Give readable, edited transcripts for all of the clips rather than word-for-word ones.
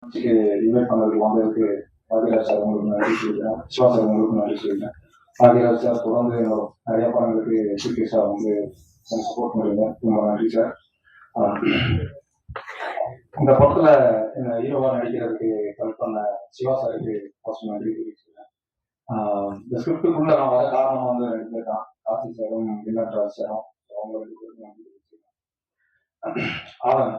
Invite பண்ணதுக்கு வந்ததுக்கு Bhagyaraj sir உங்களுக்கு நன்றி சொல்லிக்கிறேன். சிவா சார் உங்களுக்கு நன்றி சொல்லிக்கிறேன். பாக்யராஜ் சார் தொடர்ந்து நிறைய படங்களுக்கு சிபி சார் வந்து சப்போர்ட் பண்ணுறீங்க. ரொம்ப நன்றி சார். இந்த படத்துல இந்த ஹீரோவா நடிக்கிறதுக்கு ஹெல்ப் பண்ண சிவா சாருக்கு ஃபர்ஸ்ட் நன்றி தெரிவிச்சுக்கிறேன். இந்த ஸ்கிரிப்டுக்குள்ள நான் வர காரணம் வந்து ரெண்டு பேர் தான், காசி சாரும் வினோத்ராஜ் சாரும். அவங்க ரெண்டு பேருக்கு நன்றி தெரிவிச்சுக்கிறேன். அவன்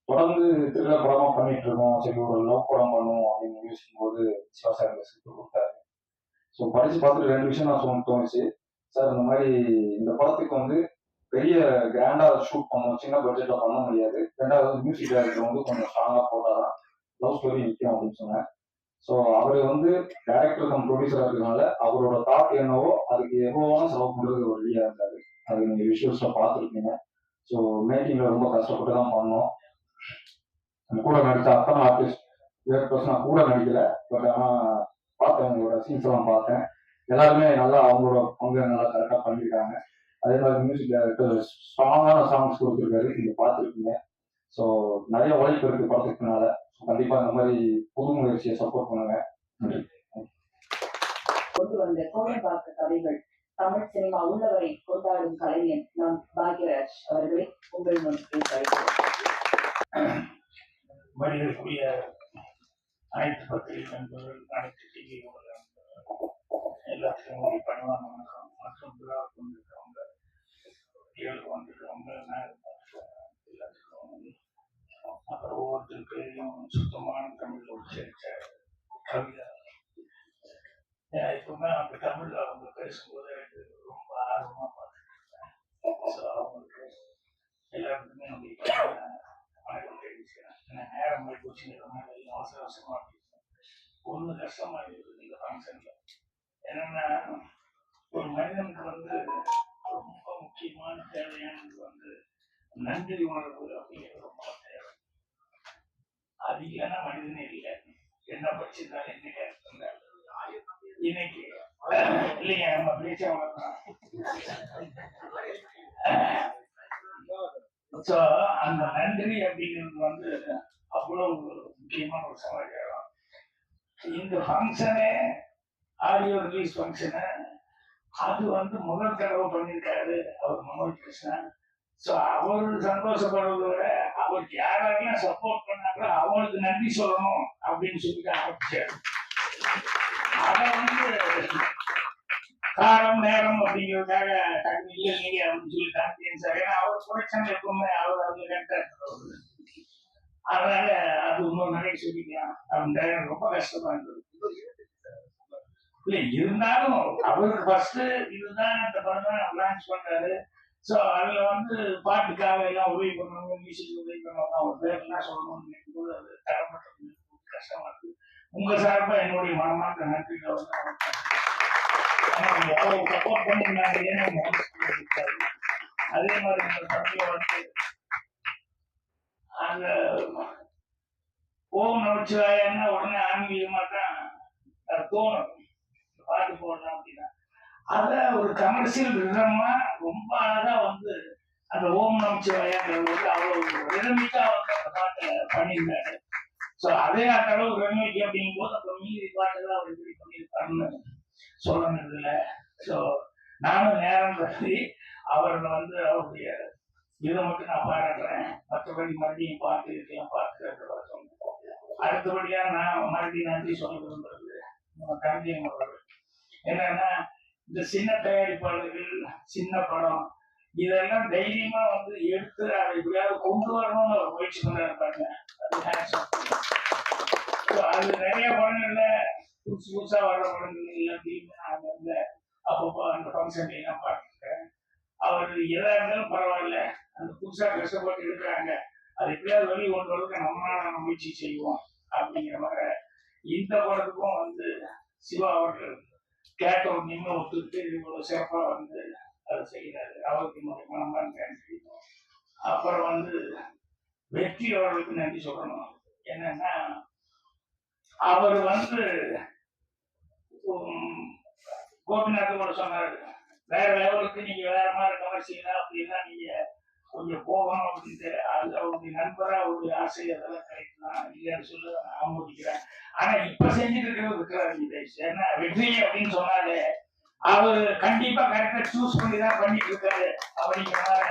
தொடர்ந்து திருவிழா படமா பண்ணிட்டு இருக்கோம், சரி ஒரு லவ் படம் பண்ணுவோம் அப்படின்னு யோசிக்கும் போது சிவா சார் இந்த ஸ்கிரிப்ட் கொடுத்தாரு. ஸோ படிச்சு பார்த்துட்டு ரெண்டு விஷயம் நான் தோணுச்சு. சார் இந்த மாதிரி இந்த படத்துக்கு வந்து பெரிய கிராண்டா ஷூட் பண்ணணும், சின்ன பட்ஜெட்ல பண்ண முடியாது. ரெண்டாவது மியூசிக் டைரக்டர் வந்து கொஞ்சம் ஸ்ட்ராங்கா போட்டாதான் லவ் ஸ்டோரி நிற்கும் அப்படின்னு சொன்னேன். ஸோ அவர் வந்து டைரக்டர் கம் ப்ரொடியூசரா இருக்கிறதுனால அவரோட தாட் என்னவோ அதுக்கு எவ்வளோவான செலவு பண்றது ஒரு வழியா இருந்தாரு. அது நீங்க விஷுவல்ஸ்ல பார்த்துருப்பீங்க. ஸோ மேக்கிங்ல ரொம்ப கஷ்டப்பட்டு தான் பண்ணோம். கூட நடிச்ச அத்தனை ஆர்டிஸ்ட் நான் கூட நடிக்கல, பட் ஆனால் பார்த்தேன், உங்களோட சீன்ஸ் எல்லாம் பார்த்தேன். எல்லாருமே நல்லா அவங்களோட பங்கு நல்லா கரெக்டாக பண்ணியிருக்காங்க. அதே மாதிரி மியூசிக் டைரக்டர் ஸ்ட்ராங்கான சாங்ஸ் கொடுத்துருக்காரு, நீங்க பார்த்துருக்கீங்க. ஸோ நிறைய உழைப்பு இருக்கு படத்துக்குனால. கண்டிப்பா இந்த மாதிரி புது முயற்சியை சப்போர்ட் பண்ணுங்க. நன்றி. கொண்டு வந்த கோடம்பாக்க கதைகள் தமிழ் சினிமா உள்ளவரை கொண்டாடும் கலைஞன் நம் பாக்யராஜ் அவர்களை உங்கள் முன் மரியாதைக்குரிய அனைத்து பத்திரிகை நண்பர்கள், அனைத்து டிவி எல்லாத்துக்கும் பணிவான வணக்கம். மற்றும் விழா கொண்டிருக்கிறவங்க, வந்துருக்கவங்க எல்லாத்துக்கும், அப்புறம் ஒவ்வொருத்தர் பேரையும் சுத்தமான தமிழ்ல உச்சரிச்ச கவிதா. எப்பவுமே அவங்க தமிழ்ல அவங்க பேசும்போது எனக்கு ரொம்ப ஆர்வமா பார்த்துருக்கேன். ஸோ அவங்களுக்கு எல்லாருக்குமே நம்மளுக்கு வணக்கம் தெரிவிச்சுக்கிறேன். ஏன்னா நேரம் போய் போச்சுங்கிறதுனால எல்லாம் அவசர அவசரமா ஒண்ணு கஷ்டமா இருக்குது இந்த ஃபங்க்ஷன்ல. என்னன்னா ஒரு மனிதனுக்கு வந்து ரொம்ப முக்கியமான தேவையானது வந்து நன்றி உணர்வு அப்படிங்கிறது ரொம்ப தேவை. அது இல்லைன்னா மனிதனே இல்லை. என்ன படிச்சிருந்தாலும் என்ன இருந்தாலும் இன்னைக்கு இல்லைங்க நம்ம பேச வளர்க்கலாம். ஸோ அந்த நன்றி அப்படிங்கிறது வந்து அவ்வளவு முக்கியமான ஒரு சமாச்சாரம். இந்த ஃபங்க்ஷனே ஆடியோ ரிலீஸ் ஃபங்க்ஷனு அது வந்து முதல் தடவை பண்ணியிருக்காரு அவர் மனோஜ் கிருஷ்ணன். ஸோ அவர் சந்தோஷப்படுறத விட அவருக்கு யாரெல்லாம் சப்போர்ட் பண்ணாங்களோ அவங்களுக்கு நன்றி சொல்லணும் அப்படின்னு சொல்லிட்டு ஆரம்பிச்சாரு. அதை வந்து காலம் நேரம் அப்படிங்கிறதுக்காக இல்லை நீங்க அப்படின்னு சொல்லி காமிச்சேன் சார். ஏன்னா அவர் ப்ரொடக்ஷன் எப்பவுமே அவர் அது கரெக்டாக இருக்கிறது. அதனால அது இன்னொரு நிறைய சொல்லிக்கலாம். அந்த ரொம்ப கஷ்டமா இருந்தது. இல்லை இருந்தாலும் அவருக்கு ஃபர்ஸ்ட் இதுதான் இந்த படம் லான்ச் பண்றாரு. ஸோ அதுல வந்து பாட்டுக்காக எல்லாம் உதவி பண்ணுவாங்க, மியூசிக் உதவி பண்ணுவாங்க, அவர் பேர்லாம் சொல்லணும்னு நினைக்கும் போது அது தரப்பட்டது கஷ்டமா இருக்கு. உங்க சார்பா என்னுடைய மனமார்ந்த நன்றிகளை வந்து அவர் சப்போர்ட் பண்ணிருந்தாங்க. அதே மாதிரி இந்த படத்துல வந்து அந்த ஓம் நமச்சிவாயன்னா உடனே ஆன்மீகமா தான் தோணும் பாட்டு போடலாம் அப்படின்னா. அத ஒரு கமர்ஷியல் விதமா ரொம்ப அழகா வந்து அந்த ஓம் நமச்சிவாயங்கிறது வந்து அவ்வளவு ரிதமிக்கா வந்து அந்த பாட்டை பண்ணியிருந்தாரு. ஸோ அதே அந்த அளவு ரிதமிக் அப்படிங்கும் போது அப்புறம் மீதி பாட்டெல்லாம் அவர் எப்படி பண்ணியிருப்பாருன்னு சொல்லணும் இதுல. ஸோ நானும் நேரம் கருதி அவர்களை வந்து அவருடைய இதை மட்டும் நான் பாராட்டுறேன். மற்றபடி மறுபடியும் பாட்டு இருக்கலாம் பார்த்து அடுத்தபடியா நான் மறுபடியும் நன்றி சொல்ல விரும்புறது நம்ம கவிஞன் அவர்கள். என்னன்னா இந்த சின்ன தயாரிப்பாளர்கள் சின்ன படம் இதெல்லாம் தைரியமா வந்து எடுத்து அதை எப்படியாவது கொண்டு வரணும்னு ஒரு முயற்சி பண்ண இருப்பாங்க. அது நிறைய படங்கள்ல புதுசு புதுசா வர்ற படங்கள் எல்லாத்தையுமே நான் வந்து அப்பப்போ அந்த ஃபங்க்ஷன் எல்லாம் பார்த்துருக்கேன். அவர் எதா இருந்தாலும் பரவாயில்ல, அந்த புதுசா கஷ்டப்பட்டு இருக்கிறாங்க, அது எப்படியாவது வெளியே கொண்டு வரதுக்கு நம்மளால முயற்சி செய்வோம் அப்படிங்கிற மாதிரி இந்த படத்துக்கும் வந்து சிவா அவர்கள் கேட்ட ஒரு நின்று ஒத்துக்கிட்டு இவ்வளவு சிறப்பா வந்து அதை செய்யறாரு. அவருக்கு என்னுடைய மனமார்ந்த நன்றி. அப்புறம் வந்து வெற்றி அவர்களுக்கு நன்றி சொல்லணும். என்னன்னா அவர் வந்து கோபிநாத் கூட சொன்னாரு, வேற லெவலுக்கு நீங்க வேற மாதிரி கமர்ஷியலா அப்படின்னா நீங்க கொஞ்சம் போகணும் அப்படின்ட்டு அது அவருடைய நண்பரா அவருடைய ஆசை அதெல்லாம் கிடைக்கலாம் இல்லைன்னு சொல்ல நான் ஆமோதிக்கிறேன். ஆனா இப்ப செஞ்சுட்டு இருக்கிறது விக்ரமாதித்ய ஏன்னா வெற்றி அப்படின்னு சொன்னாலே அவர் கண்டிப்பா கரெக்டா சூஸ் பண்ணி தான் பண்ணிட்டு இருக்காரு அப்படிங்கிறனால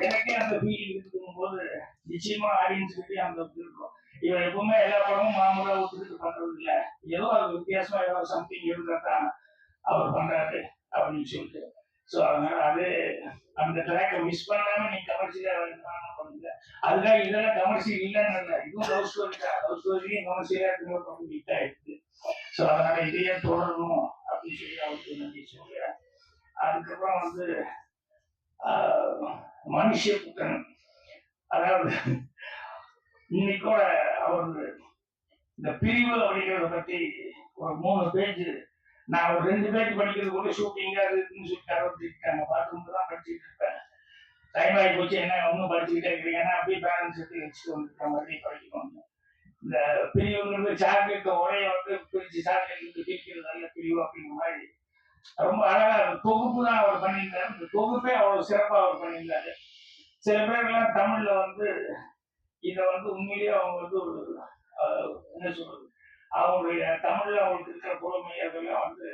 எனக்கே அந்த ஃபீலிங் இருக்கும் போது நிச்சயமா ஆடியன்ஸுக்கு அந்த இருக்கும். இவர் எப்பவுமே எல்லா படமும் மாமூலா ஒத்துக்கிட்டு பண்றது இல்ல, ஏதோ அது வித்தியாசமா ஏதோ சம்திங் இருந்தா தான் அவர் பண்றாரு அப்படின்னு சொல்லிட்டு. ஸோ அதனால அது அந்த ட்ராக்கை மிஸ் பண்ணாம நீ கமர்ஷியலா பண்ணுங்க. அதுக்காக இதெல்லாம் கமர்ஷியல் இல்லைன்னு இல்லை, இதுவும் லவ் ஸ்டோரி தான். லவ் ஸ்டோரியும் கமர்ஷியலா ஹிட் ஆயிடுது. ஸோ அதனால இதையே தொடரணும் அப்படின்னு சொல்லி அவருக்கு நன்றி சொல்றேன். அதுக்கப்புறம் வந்து மனுஷபுத்திரன், அதாவது இன்னைக்கூட அவர் இந்த பிரிவு அப்படிங்கிறத பத்தி ஒரு 3 பேஜ், நான் ஒரு 2 பேஜ் படிக்கிறது கூட ஷூட்டிங்கா இருக்குன்னு சொல்லி கவர்த்திருக்காங்க. பாத்ரூம்ல தான் படிச்சுட்டு இருப்பேன். டைம் ஆகி போச்சு, என்ன ஒன்றும் படிச்சுக்கிட்டே இருக்கிறீங்க, ஏன்னா அப்படியே பேலன்ஸ் எடுத்து வச்சுட்டு வந்துருக்க மாதிரி படிக்கணும். இந்த பிரிவுங்கிறது சாக்லேட் உரையை வந்து பிரிச்சு சாக்லேட் பிரிக்கிறதால பிரிவு அப்படிங்கிற மாதிரி ரொம்ப அழகா தொகுப்பு தான் அவர் பண்ணியிருந்தாரு. இந்த தொகுப்பே அவ்வளவு சிறப்பா அவர் பண்ணியிருந்தாரு. சில பேர்லாம் தமிழ்ல வந்து இதை வந்து உண்மையிலேயே அவங்க வந்து ஒரு என்ன சொல்றது, அவங்களுடைய தமிழ்ல அவங்களுக்கு இருக்கிற புலமை அதெல்லாம் வந்து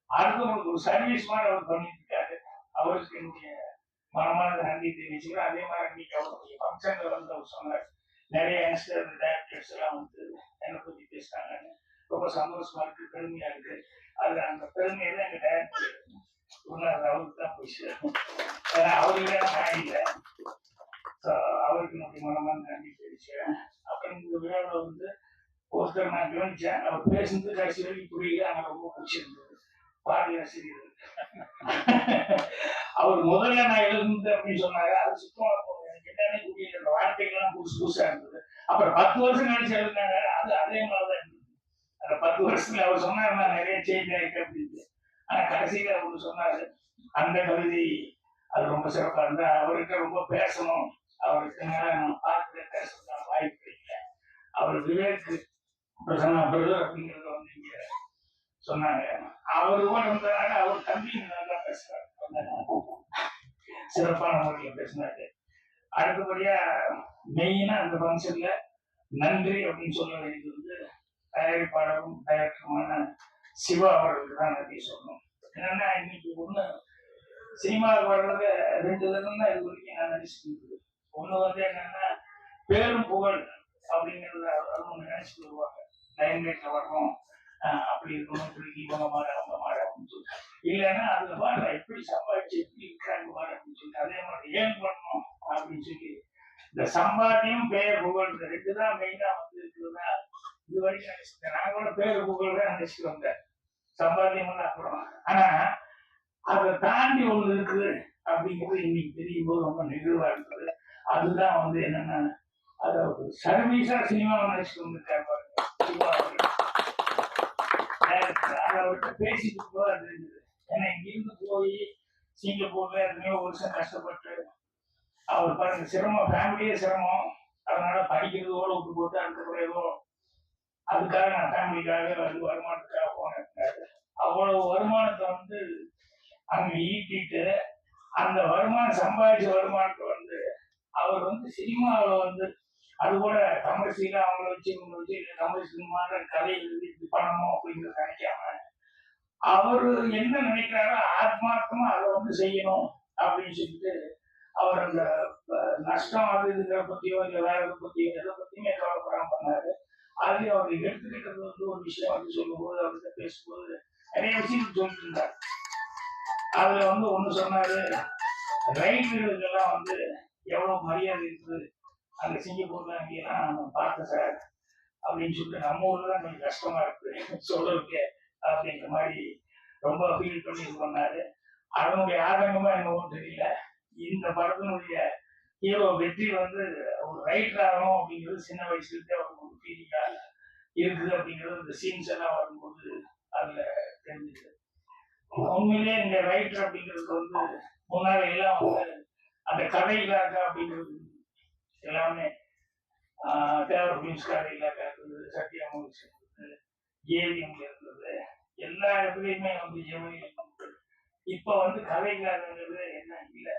அடுத்தவங்களுக்கு ஒரு சர்வீஸ் மாதிரி அவர் பண்ணிட்டு இருக்காரு. அவருக்கு என்னுடைய மனமான நன்றி தெரிவிச்சுக்கிறேன். அதே மாதிரி இன்னைக்கு அவருடைய ஃபங்க்ஷன்ல வந்து அவர் சொன்னார், நிறைய யங்ஸ்டர் டைரக்டர்ஸ் எல்லாம் வந்து என்னை பத்தி பேசுறாங்க, ரொம்ப சந்தோஷமா இருக்கு, பெருமையா இருக்கு. அது அந்த பெருமையில எங்க டைரக்டர் அவருக்கு தான் போய் சேரும். அவருக்கு நான் இல்லை. அவருக்கு என்னுடைய மனமான நன்றி தெரிவிச்சுக்கிறேன். அப்புறம் இந்த விழாவில் வந்து ஒருத்தர் நான் கவனிச்சேன், அவர் பேசுனது கடைசி வரைக்கும் புரியல, ஆனால் ரொம்ப பிடிச்சிருந்தது. பாரதியாசிரியர் அவர் முதல்ல நான் எழுதுனது அப்படின்னு சொன்னாங்க, அது சுத்தமா எனக்கு என்னன்னு புரியல, அந்த வார்த்தைகள்லாம் புதுசு புதுசா இருந்தது. அப்புறம் 10 வருஷம் கழிச்சு எழுதினாங்க, அது அதே மாதிரிதான் இருந்தது. அந்த 10 வருஷத்துல அவர் சொன்னார் நான் நிறைய சேஞ்ச் ஆயிருக்கு அப்படின்னு. ஆனா கடைசியில அவர் சொன்னாரு அந்த கவிதை அது ரொம்ப சிறப்பா இருந்தா, அவர்கிட்ட ரொம்ப பேசணும், அவருக்கு நான் பார்த்து பேச வாய்ப்பு கிடைக்கல. அவர் விவேக் பிரசன்னா பிரதர் அப்படிங்கிறத வந்து இங்க சொன்னாங்க. அவர் கூட இருந்ததுனால அவர் தம்பி நல்லா பேசுறாரு, சிறப்பான முறையில் பேசினாரு. அடுத்தபடியா மெயினா அந்த ஃபங்க்ஷன்ல நன்றி அப்படின்னு சொல்ல வேண்டியது வந்து தயாரிப்பாளரும் டைரக்டருமான சிவா அவர்களுக்கு தான் நன்றி சொல்லணும். என்னன்னா இன்னைக்கு ஒண்ணு சினிமாவுக்கு வர்றது 2 தினம் தான் இது வரைக்கும் நான் நினைச்சுட்டு. ஒண்ணு வந்து என்னன்னா பேரும் புகழ் அப்படிங்கிறத அவங்க நினைச்சிட்டு வருவாங்க, லைம்லைட்ல வரணும், அப்படி இருக்கணும், இப்படி இவங்க மாற அவங்க மாற அப்படின்னு சொல்லி. இல்லைன்னா அதுல பாரு எப்படி சம்பாதிச்சு எப்படி இருக்கிறாங்க பாரு அப்படின்னு சொல்லி, அதே மாதிரி ஏன் பண்ணணும் அப்படின்னு சொல்லி இந்த சம்பாத்தியம் பேர் புகழ் இந்த 2 தான் மெயினா வந்து இருக்குதுன்னா இது வரைக்கும் நினைச்சிருக்கேன். நான் கூட பேர் புகழ் தான் நினைச்சிட்டு வந்தேன், சம்பாத்தியம் அப்புறம். ஆனா அதை தாண்டி ஒண்ணு இருக்குது அப்படிங்கிறது இன்னைக்கு தெரியும் போது ரொம்ப நெகிழ்வா இருக்குது. அதுதான் வந்து என்னன்னா அதை ஒரு சர்வீஸா சினிமாவை நினைச்சிட்டு வந்துருக்காரு அதை அவர்கிட்ட பேசிட்டு போது அது இருந்தது. ஏன்னா இங்கிருந்து போய் சிங்கப்பூர்ல எத்தனையோ வருஷம் கஷ்டப்பட்டு அவர் பாருங்க சிரமம், ஃபேமிலியே சிரமம், அதனால படிக்கிறதோட விட்டு போட்டு அதுக்கப்புறம் ஏதோ அதுக்காக நான் ஃபேமிலிக்காக அது வருமானத்துக்காக போனேன். அவ்வளவு வருமானத்தை வந்து அங்க ஈட்டிட்டு அந்த வருமானம் சம்பாதிச்ச வருமானத்தை வந்து அவர் வந்து சினிமாவில் வந்து அது கூட கமர்ஷியலா அவங்கள வச்சு தமிழ் சினிமாவில் கதை எழுதி இது பண்ணணும் அப்படிங்கிறத நினைக்காம அவரு என்ன நினைக்கிறாரோ ஆத்மார்த்தமா அதை வந்து செய்யணும் அப்படின்னு சொல்லிட்டு அவர் அந்த நஷ்டம் அது இதுங்கிற பத்தியோ இல்லை வேற எதை பத்தியோ எதை பத்தியுமே கவலைப்படாம பண்ணாரு. அதுலயும் அவர் எடுத்துக்கிட்டது வந்து ஒரு விஷயம் வந்து சொல்லும்போது அவர்கிட்ட பேசும்போது நிறைய விஷயம் சொல்லிட்டு இருந்தார். அதுல வந்து ஒண்ணு சொன்னாரு, ரயில்களுக்கெல்லாம் வந்து எவ்வளவு மரியாதை இருக்குது அங்க சிங்கப்பூர்ல அங்கெல்லாம் நம்ம பார்த்தேன் சார் அப்படின்னு சொல்லிட்டு, நம்ம ஊர்ல தான் கொஞ்சம் கஷ்டமா இருக்கு சொல்றதுக்கு அப்படின்ற மாதிரி ரொம்ப ஃபீல் பண்ணி சொன்னாரு. அதனுடைய ஆதங்கமா என்னவோ தெரியல, இந்த படத்தினுடைய ஹீரோ வெற்றி வந்து ஒரு ரைட்டர் ஆகணும் அப்படிங்கிறது சின்ன வயசுலேருந்தே அவருக்கு ஒரு ஃபீலிங்கா இருக்குது அப்படிங்கிறது இந்த சீன்ஸ் எல்லாம் வரும்போது அதுல தெரிஞ்சுது. உண்மையிலே இந்த ரைட்டர் அப்படிங்கிறது வந்து முன்னாடி எல்லாம் வந்து அந்த கதை இலாக்கா அப்படிங்கிறது எல்லாமே தேவர் பிலிம்ஸ் கதை இலாக்கா இருந்தது, சத்யா மூவிஸ் இருந்தது, ஏவிஎம்ல இருந்தது, எல்லா இடத்துலையுமே வந்து ஜெமினி. இப்ப வந்து கதை இலாக்காங்கிறது என்ன இல்லை.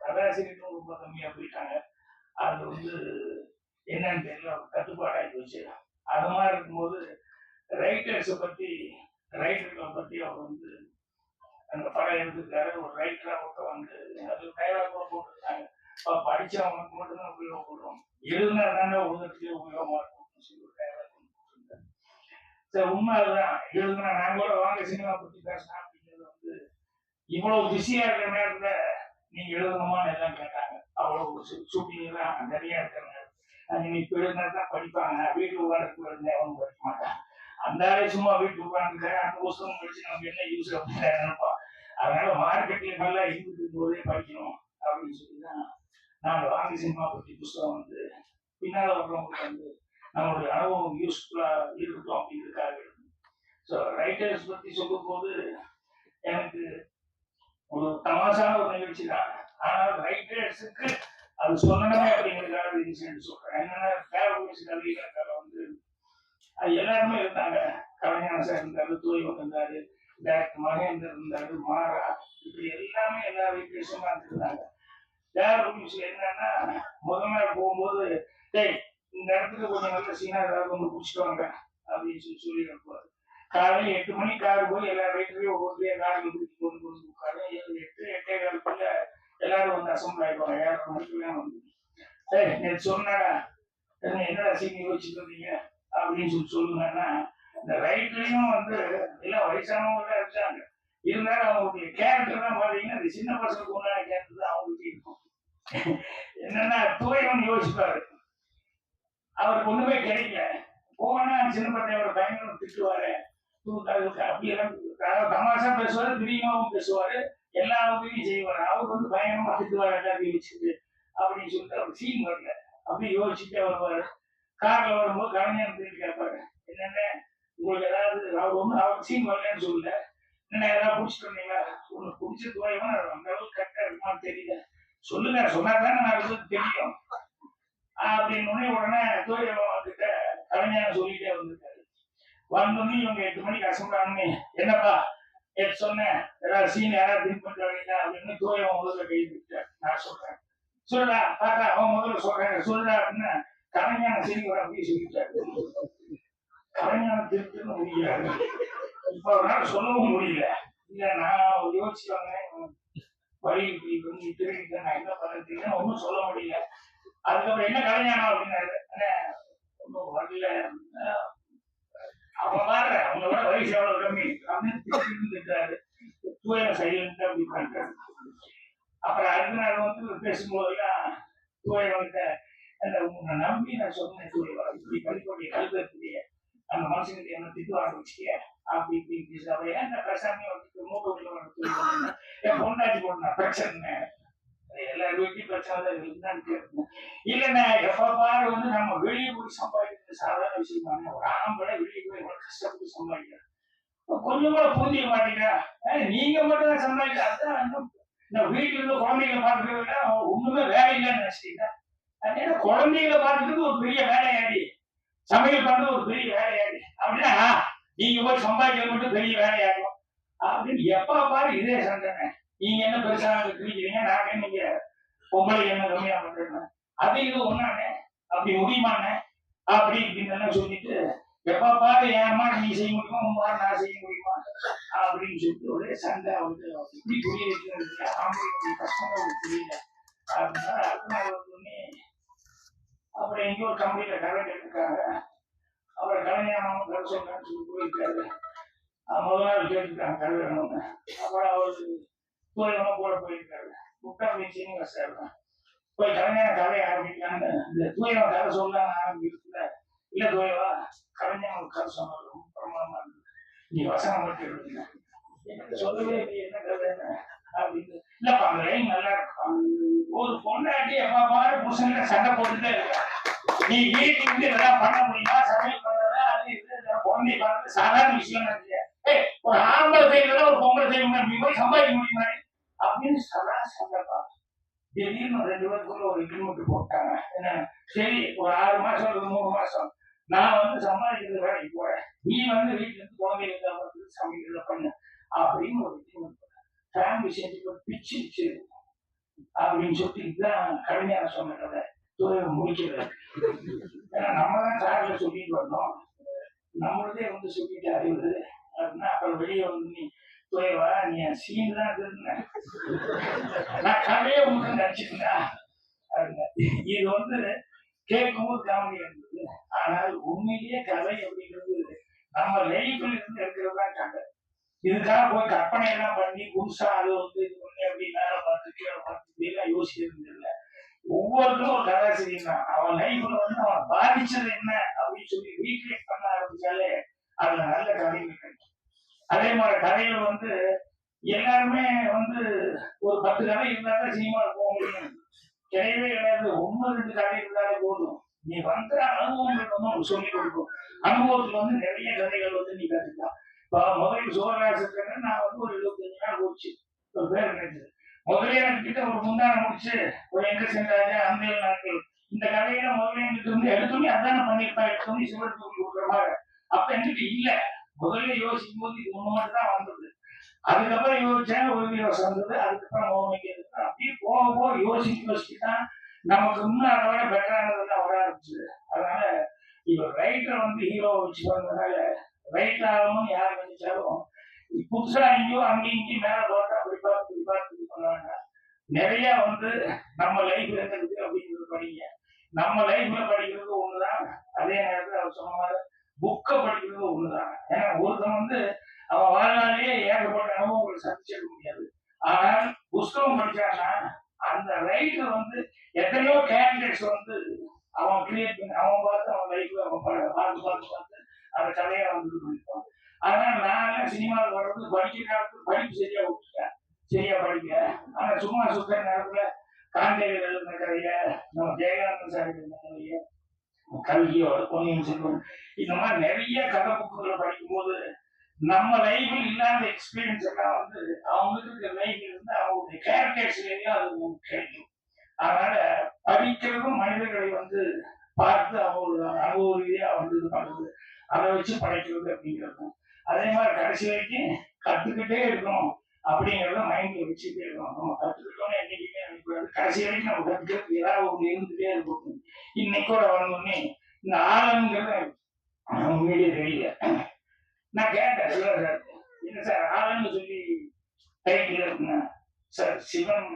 கதாசிரியர்களும் ரொம்ப கம்மியா போயிட்டாங்க. அது வந்து என்னன்னு தெரியல, ஒரு கட்டுப்பாடாகி போச்சு. அது மாதிரி இருக்கும்போது ரைட்டர்ஸை பத்தி ரைட்டர்களை பத்தி அவர் வந்து அந்த படம் எடுத்துருக்காரு. ஒரு ரைட்டரா மட்டும் வந்து அது டைலாக் கூட போட்டிருக்காங்க, படிச்சவங்களுக்கு மட்டும்தான் உபயோகப்படுறோம், எழுதுனா தானே உலகத்துக்கே உபயோகமா இருக்கும் சொல்லி ஒரு டைலாக் போட்டிருக்காரு. சரி, உண்மை அதுதான். எழுதுனா நான் கூட வாங்க சினிமா பத்தி பேசினா அப்படிங்கிறது வந்து இவ்வளவு பிஸியா இருக்கிற நேரத்துல நீங்க எழுதணுமான்னு எல்லாம் கேட்டாங்க. அவ்வளவு ஷூட்டிங் எல்லாம் நிறைய இருக்கிற நேரம் நீங்க இப்ப எழுதினா தான் படிப்பாங்க. வீட்டு உட்காந்து எழுதினா எவனும் படிக்க மாட்டாங்க. அந்த சும்மா வீட்டு உட்காந்து அந்த புத்தகம் படிச்சு நமக்கு என்ன யூஸ் அப்படின்னு நினைப்போம். அதனால மார்க்கெட்ல நல்லா இருந்துட்டு போதே படிக்கணும் அப்படின்னு சொல்லிதான் நாங்க வாங்கி சினிமா பத்தி புத்தகம் வந்து பின்னால வர்றவங்களுக்கு வந்து நம்மளுடைய அனுபவம் யூஸ்ஃபுல்லா இருக்கட்டும் அப்படிங்கிறதுக்காக. ஸோ ரைட்டர்ஸ் பத்தி சொல்லும் போது எனக்கு ஒரு தமாசான ஒரு நிகழ்ச்சி தான். ஆனால் ரைட்டர்ஸுக்கு அது சொல்லணுமே அப்படிங்கிறதுக்காக இன்சிடென்ட் சொல்றேன். என்னன்னா கவிஞர் வந்து அது எல்லாருமே இருந்தாங்க. கலைஞர் சார் இருந்தாரு, தூய்வன் இருந்தாரு, டைரக்டர் மகேந்தர் இருந்தாரு, மாறா, இப்படி எல்லாமே எல்லா ரைட்டர்ஸும் இருந்தாங்க. என்னன்னா முதல் நாள் போகும்போது டேய் இந்த இடத்துக்கு கொஞ்சம் நல்ல சீனா ஏதாவது ஒன்று பிடிச்சிட்டு வாங்க அப்படின்னு சொல்லி இருப்பாரு. காலையில் 8 மணிக்கு காரு போய் எல்லா ரைட்டரையும் ஒவ்வொரு காரில் கொண்டு உட்காரு. 8:15 எல்லாரும் வந்து அசம்பிள் ஆயிடுவாங்க. 7:30 மணிக்கெல்லாம் வந்து நேற்று சொன்னாடா என்னடா சீனி யோசிச்சுட்டு இருந்தீங்க அப்படின்னு சொல்லுங்கன்னா, இந்த ரைட்டரையும் வந்து எல்லாம் வயசானவங்க தான் இருக்காங்க. இருந்தாலும் அவங்களுடைய கேரக்டர் தான் பாத்தீங்கன்னா இந்த சின்ன பசங்களுக்கு உண்டான கேரக்டர் தான் அவங்களுக்கு இருக்கும். என்னன்னா துறைவன் யோசிப்பாரு, அவருக்கு ஒண்ணுமே கிடைக்கல, போனா சின்ன பசங்க பயங்கர திட்டுவாரு, அப்படியெல்லாம் தமாஷா பேசுவாரு, பிரியமாவும் பேசுவாரு, எல்லா உதவியும் செய்வாரு. அவர் வந்து பயங்கரமா திட்டுவாரு எல்லாத்தையும் வச்சுட்டு அப்படின்னு சொல்லிட்டு அவர் சீன் வரல. அப்படி யோசிச்சுட்டே வருவாரு. கார்ல வரும்போது கலைஞர் திரும்பி கேட்பாரு, என்னென்ன உங்களுக்கு ஏதாவது, அவர் ஒண்ணு அவர் சீன் வரலன்னு சொல்லல, என்ன ஏதாவது பிடிச்சிட்டு வந்தீங்களா, உங்களுக்கு பிடிச்ச துறையமா அந்த அளவுக்கு கரெக்டா இருக்குமான்னு தெரியல, சொல்லுங்க, சொன்னாதானே நான் தெரியும் அப்படின்னு உடனே துறையவன் வந்துட்ட கலைஞர் சொல்லிட்டே வந்துட்டாரு. வந்தோடனே இவங்க 8 மணிக்கு அசம்பிளானு, என்னப்பா நேற்று சொன்னேன் ஏதாவது சீன் யாராவது திங்க் பண்றாங்க அப்படின்னு துறையவன் முதல்ல கை விட்டார். நான் சொல்றேன் சொல்லுடா பாத்தா அவன் முதல்ல சொல்றேன் சொல்லுடா அப்படின்னு கலைஞான செய்தி வர அப்படி சொல்லிட்டாரு. கலைஞான திருத்தணும் முடியாது, இப்ப அவரால் சொல்லவும் முடியல. இல்ல நான் யோசிச்சு வந்தேன், வழி இப்படி திருடிட்டு நான் என்ன பண்றதுன்னு ஒன்னும் சொல்ல முடியல. அதுக்கப்புறம் என்ன கலைஞானம் அப்படின்னாரு, ஒன்னும் வரல, அவன் மாற அவங்க விட வயசு எவ்வளவு கம்மி அப்படின்னு திட்டாரு. தூய சைலண்ட் அப்படி பண்றாரு. அப்புறம் அடுத்த நாள் வந்து பேசும்போதெல்லாம் தூயவன்கிட்ட உன்னை நம்பி நான் சொன்னேன், தூயவா இப்படி படிக்கக்கூடிய கல்வியக்கூடிய அந்த மனுஷனுக்கு என்ன திட்டு ஆரம்பிச்சிட்டிய அப்படி இப்படி பேசுறாங்க. ஏன் இந்த பிரசாமி வந்து மூட்டை என் பொண்டாட்டி போடுனா பிரச்சனை, எல்லாரும் வீட்டையும் பிரச்சனை தான் இருக்குன்னு கேட்கணும். இல்லைண்ணா எப்ப பாரு வந்து நம்ம வெளியே போய் சம்பாதிக்கிறது சாதாரண விஷயமான, ஒரு ஆம்பளை வெளியே போய் எவ்வளவு கஷ்டப்பட்டு சம்பாதிக்கிறேன், கொஞ்சம் கூட புரிஞ்சிக்க மாட்டீங்களா, நீங்க மட்டும் தான் சம்பாதிக்கிறேன், இந்த வீட்டுல இருந்து குழந்தைகளை பார்த்துக்கிறதுல ஒண்ணுமே வேலை இல்லைன்னு நினைச்சிட்டீங்க. அதனால குழந்தைகளை பார்த்துக்கிறது ஒரு பெரிய வேலையாடி, சமையல் பண்றது ஒரு பெரிய வேலையாடி, அப்படின்னா நீங்க போய் சம்பாதிக்கிறது மட்டும் பெரிய வேலையாகும் அப்படின்னு எப்ப பாரு இதே சண்டை. நீங்க என்ன பெருசா கிழிக்கிறீங்க, நாங்க நீங்க பொம்பளை என்ன கம்மியா பண்றேன்னு, அது இது ஒண்ணானே அப்படி முடியுமானே அப்படி இப்படின்னு சொல்லிட்டு எப்ப பாரு என் அம்மா நீ செய்ய முடியுமா, உங்க நான் செய்ய முடியுமா அப்படின்னு சொல்லிட்டு ஒரே சண்டை வந்து இப்படி புரிய வைக்கிறது ஆம்பளை கஷ்டமா புரியல அப்படின்னா. அடுத்த நாள் வந்து அப்புறம் எங்கேயோ ஒரு கம்பெனியில கதை கேட்டுருக்காங்க. அப்புறம் கலைஞானம் கதை சொல்றேன்னு சொல்லி போயிருக்காரு. முதல் நாள் கேட்டுருக்காங்க கதை வேணும்னு. அப்புறம் அவரு தூயமா போட போயிருக்காரு. முட்டா போய் சீனிவாச சார் போய் கலைஞான கதையை ஆரம்பிக்கலான்னு இந்த தூயவன் கதை சொல்லலாம் ஆரம்பிக்கிறதுல, இல்ல தூயவா கலைஞர் ஒரு கதை சொன்னது ரொம்ப பிரமாதமா இருக்கு, நீ வசனம் மட்டும் எழுதுங்க, எனக்கு சொல்லவே என்ன கதை அப்படின்னு. இல்லப்பா அந்த லைன் நல்லா இருக்கும், ஒரு பொண்டாட்டி எப்ப பாரு புருஷன்ல சண்டை போட்டுட்டே இருக்கா, நீ வீட்டுக்கு வந்து இதெல்லாம் பண்ண முடியுமா, சமையல் பண்றதா அது இது குழந்தை பார்த்து சாதாரண விஷயம் இருக்கு, ஒரு ஆம்பளை செய்யறதா ஒரு பொம்பளை செய்ய முடியுமா, சம்பாதிக்க முடியுமா அப்படின்னு சதா சண்டைப்பா. திடீர்னு 2 பேருக்குள்ள ஒரு கிலோமீட்டர் போட்டாங்க. என்ன சரி ஒரு 6 மாசம் அல்லது 3 மாசம் நான் வந்து சம்பாதிக்கிறது வேலைக்கு போறேன், நீ வந்து வீட்டுல இருந்து குழந்தைகளுக்கு சமைக்கிறத பண்ணு அப்படின்னு ஒரு கிலோமீட்டர் ஃபேமிலி சேர்த்து பிச்சு அப்படின்னு சொல்லிட்டு இதுதான் கவிஞர் சொன்ன கதை முடிக்கிறது. ஏன்னா நம்ம தான் காரில் சொல்லிட்டு வந்தோம், நம்மளதே வந்து சொல்லிட்டு அறிவுது அப்படின்னா அப்புறம் வெளியே வந்து நீ துறைவா நீ சீன் தான் இருந்த நான் கதையை உங்களுக்கு நடிச்சிருந்தா அப்படின்னா இது வந்து கேட்கும்போது காமெடி இருந்தது. ஆனால் உண்மையிலேயே கதை அப்படிங்கிறது நம்ம லைஃப்ல இருந்து இருக்கிறது தான் கதை. இதுக்காக போய் கற்பனை எல்லாம் பண்ணி புதுசா அது வந்து இது பண்ணி அப்படி மேல பார்த்து கீழே பார்த்து எல்லாம் யோசிக்கிறது இல்லை. ஒவ்வொருத்தரும் ஒரு கதாசிரியர் தான். அவன் லைஃப்ல வந்து அவன் பாதிச்சது என்ன அப்படின்னு சொல்லி ரீக்ரியேட் பண்ண ஆரம்பிச்சாலே அதுல நல்ல கதைகள் கிடைக்கும். அதே மாதிரி கதைகள் வந்து எல்லாருமே வந்து ஒரு 10 கதை இருந்தாதான் சினிமாவுக்கு போக முடியும். கிடையவே கிடையாது. 1-2 கதை இருந்தாலே போதும். நீ வந்து அனுபவங்கள் வந்து உனக்கு சொல்லிக் கொடுக்கும். அனுபவத்துல வந்து நிறைய கதைகள் வந்து நீ கத்துக்கலாம். இப்போ முதல் சோழராசத்துக்கு நான் வந்து ஒரு 25 நாள் போச்சு ஒரு பேர் கிடைச்சது. முதலே என்கிட்ட ஒரு முந்தான முடிச்சு ஒரு எங்க சென்றாங்க அந்த நாட்கள் இந்த கதையில முதல்ல எங்கிட்ட இருந்து எடுத்துமே அதான பண்ணிருப்பேன். எடுத்துமே சிவன் தூக்கி விடுற மாதிரி அப்ப என்கிட்ட இல்ல. முதல்ல யோசிக்கும் போது இது ஒண்ணு மட்டும் தான் வந்தது. அதுக்கப்புறம் யோசிச்சேன் ஒரு யோசனை வந்தது. அதுக்கப்புறம் ஓமைக்கு அப்படியே போக போக யோசிச்சுதான் நமக்கு இன்னும் அதை விட பெட்டரானதெல்லாம் வர ஆரம்பிச்சது. அதனால இவர் ரைட்டர் வந்து ஹீரோவை வச்சு வந்ததுனால ரைட்டர் ஆகணும்னு யார் நினைச்சாலும் புதுசா எங்கேயோ அங்கேயும் இங்கேயும் மேல போட்டா அப்படி பார்த்து பண்ண வேண்டாம். நிறைய வந்து நம்ம லைஃப்ல இருக்கிறது அப்படிங்கிறது படிங்க. நம்ம லைஃப்ல படிக்கிறது ஒண்ணுதான். அதே நேரத்தில் அவர் சொன்ன மாதிரி புக்கை படிக்கிறது ஒண்ணுதான். ஏன்னா ஒருத்தன் வந்து அவன் வாழ்நாளே ஏகப்பட்ட அனுபவங்களை சந்திச்சிட முடியாது. ஆனால் புஸ்தகம் படிச்சான்னா அந்த ரைட்டர் வந்து எத்தனையோ கேண்டிடேட்ஸ் வந்து அவன் கிரியேட் பண்ணி அவன் பார்த்து அவன் லைஃப்ல அவன் பார்த்து அந்த கதையை வந்து பண்ணிப்பான். அதனால நான் சினிமாவில் வர்றது படிக்கிற நேரத்துக்கு படிப்பு சரியா விட்டுட்டேன், சரியா படிக்க. ஆனா சும்மா சுத்த நேரத்துல காந்தைகள் எழுதின கதைய, நம்ம ஜெயகாந்தன் சார் எழுதின கதைய, கல்வியோட பொன்னியின் செல்வன் இந்த மாதிரி நிறைய கதை புக்குகளை படிக்கும்போது நம்ம லைஃபில் இல்லாத எக்ஸ்பீரியன்ஸ் எல்லாம் வந்து அவங்களுக்கு இருக்கிற லைஃப்ல இருந்து அவங்களுடைய கேரக்டர்ஸ்லயும் அது நமக்கு கிடைக்கும். அதனால படிக்கிறதும் மனிதர்களை வந்து பார்த்து அவங்களோட அனுபவ ரீதியா வந்து இது பண்றது, அதை வச்சு படைக்கிறது அப்படிங்கிறது. அதே மாதிரி கடைசி வரைக்கும் கத்துக்கிட்டே இருக்கணும் அப்படிங்கிறத மைண்ட்ல வச்சுட்டே இருக்கணும். நம்ம கத்துக்கிட்டோம்னு என்னைக்குமே நினைக்கூடாது. கடைசி வரைக்கும் நம்ம கத்துக்கிறது ஏதாவது ஒன்று இருந்துட்டே இருக்கும். இன்னைக்கூட வந்தோடனே இந்த ஆளுங்கிறத உண்மையிலேயே தெரியல. நான் கேட்டேன் சிவா சார், என்ன சார் ஆளுன்னு சொல்லி டைட்டில் இருக்குங்க சார், சிவன்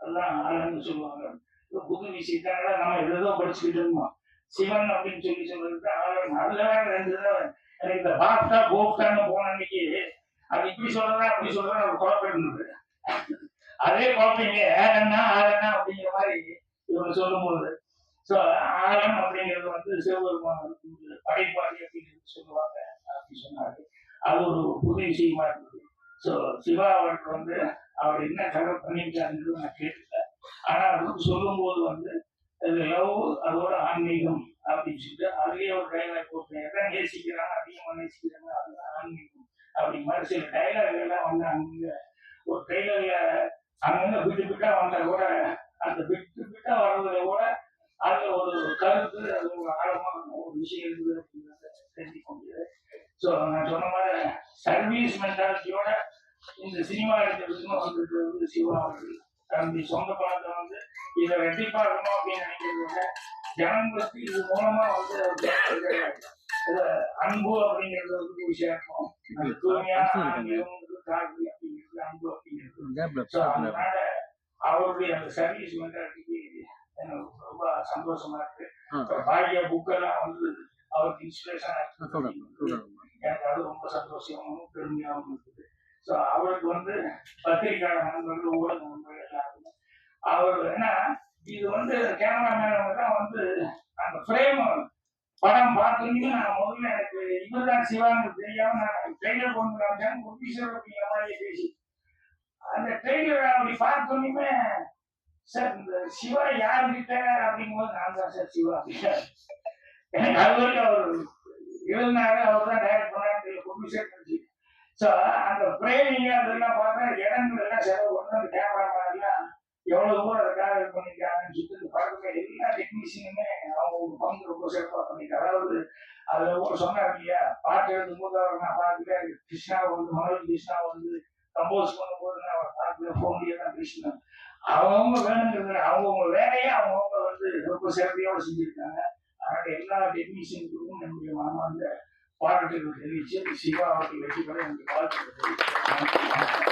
எல்லாம் ஆளுன்னு சொல்லுவாங்க. புது விஷயத்தால நம்ம எதோ படிச்சுக்கிட்டு இருந்தோம். சிவன் அப்படின்னு சொல்லி சொல்றது ஆளுநர். அதுல வேற 2 தடவை எனக்கு இந்த பாப்டா போப்டான்னு போன அன்னைக்கு அது இப்படி சொல்றதா அப்படி சொல்றதா ஒரு குழப்பம் இருந்தது. அதே குழப்பீங்க ஆளன்னா அப்படிங்கிற மாதிரி இவங்க சொல்லும் போது ஸோ ஆழம் அப்படிங்கிறது வந்து சிவபெருமான படைப்பாளி அப்படின்னு சொல்லுவாங்க அப்படின்னு சொன்னாரு. அது ஒரு புது விஷயமா இருந்தது. ஸோ சிவா அவருக்கு வந்து அவர் என்ன கதை பண்ணியிருக்காருன்றது நான் கேட்டுட்டேன். ஆனா அவருக்கு சொல்லும் போது வந்து லவ் அதோட ஆன்மீகம் அப்படின்னு சொல்லிட்டு அதுலயே ஒரு டைலாக் போட்டு எல்லாம் நேசிக்கிறாங்க, அதிகமா நேசிக்கிறாங்க, அதுதான் ஆன்மீகம் அப்படி மாதிரி சில டைலாக் எல்லாம் வந்து அங்க ஒரு டைலர்ல அங்கங்க விட்டு வந்தா கூட அந்த விட்டு வர்றதுல கூட அதுல ஒரு கருத்து, அது ஒரு ஆழமான ஒரு விஷயம் இருக்குது அப்படிங்கிறத தெரிஞ்சுக்க முடியாது. ஸோ நான் சொன்ன மாதிரி சர்வீஸ் மென்டாலிட்டியோட இந்த சினிமா எடுக்கிறதுன்னு வந்து சிவா அவர்கள் தம்பி சொந்த பணத்தை வந்து இதை ரெட்டிப்பாக்கணும் அப்படின்னு நினைக்கிறத விட ஜனங்களுக்கு இது மூலமா வந்து அன்பு அப்படிங்கிறது வந்து ஒரு விஷயம். அது தூய்மையான காட்சி அப்படிங்கிறது அன்பு அப்படிங்கிறது. அதனால அவருடைய அந்த சர்வீஸ் மென்டாலிட்டிக்கு எனக்கு ரொம்ப சந்தோஷமா இருக்கு. பாகிய புக்கெல்லாம் வந்து அவருக்கு இன்ஸ்பிரேஷன் எனக்கு அது ரொம்ப சந்தோஷமாகவும் பெருமையாகவும் இருக்குது. ஸோ அவருக்கு வந்து பத்திரிகையாளர் நண்பர்கள், ஊடக நண்பர்கள் எல்லாருமே அவர் ஏன்னா இது வந்து கேமராமேன் தான் வந்து அந்த ஃப்ரேம் படம் பார்த்தோன்னே நான் முதல்ல எனக்கு இவர்தான் சிவான்னு தெரியாம நான் ட்ரெய்லர் கொண்டு வந்தேன் குட்டீஸ்வர் அப்படிங்கிற மாதிரியே பேசி அந்த ட்ரெய்லர் அப்படி பார்த்தோன்னே சார் இந்த சிவா யாருக்கிட்ட அப்படிங்கும்போது நான் தான் சார் சிவா அப்படின்னா எனக்கு அது வரைக்கும் அவர் எழுதினாரு, அவர் தான் டைரக்ட் பண்ணாரு குட்டீஸ்வர் நினைச்சு. ஸோ அந்த ஃப்ரேமிங் அதெல்லாம் பார்த்தா இடங்கள் எல்லாம் செலவு பண்ணி அந்த கேமராமேன் எல்லாம் எவ்வளவு தூரம் அதுக்காக இது பண்ணிருக்காங்கன்னு சொல்லிட்டு இந்த படத்துல எல்லா டெக்னீஷியனுமே அவங்க ஒரு பங்கு ரொம்ப சிறப்பாக பண்ணிருக்காங்க. அதாவது அதுல ஒரு சொன்னார் இல்லையா, பாட்டு எழுதும் போது அவர் நான் பார்த்துட்டேன் கிருஷ்ணா வந்து மனோஜ் கிருஷ்ணா வந்து கம்போஸ் பண்ணும்போது நான் அவர் பார்த்து போன் தான் கிருஷ்ணன் அவங்கவுங்க வேணுங்கிறது அவங்கவுங்க வேலையை அவங்கவுங்க வந்து ரொம்ப சிறப்பையோட செஞ்சிருக்காங்க. அதனால எல்லா டெக்னீஷியனுக்கும் என்னுடைய மனமார்ந்த பாராட்டுகள் தெரிவிச்சு சிவா அவர்கள் வெற்றி பெற எனக்கு வாழ்த்துக்கள் தெரிவிக்கிறேன்.